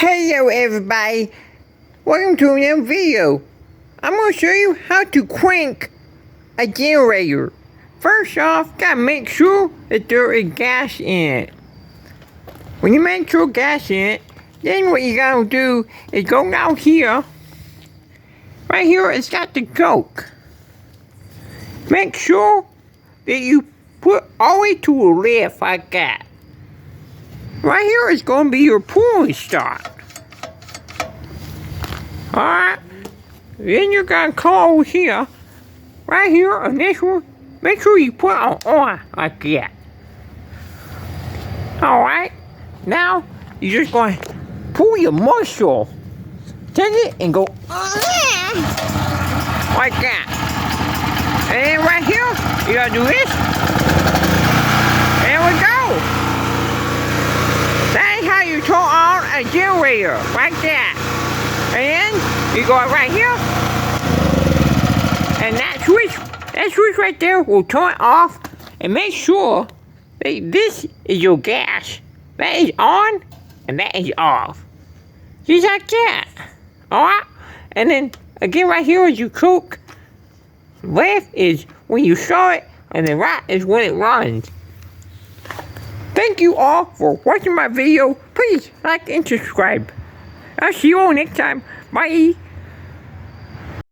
Hello everybody, welcome to another video. I'm going to show you how to crank a generator. First off, gotta make sure that there is gas in it. When you make sure gas in it, then what you gotta do is go down here. Right here it's got the choke. Make sure that you put all the way to the left like that. Right here is going to be your pulling start. Alright. Then you're going to come over here. Right here on this one. Make sure you put it on like that. Alright. Now, you're just going to pull your muscle. Take it and go like that. And then right here, you got to do this. There we go. That's how you turn on a generator, like that. And you go right here, and that switch right there will turn it off, and make sure that this is your gas. That is on, and that is off. Just like that. Alright? And then, again right here is your choke. Left is when you start it, and the right is when it runs. Thank you all for watching my video. Please like and subscribe. I'll see you all next time. Bye.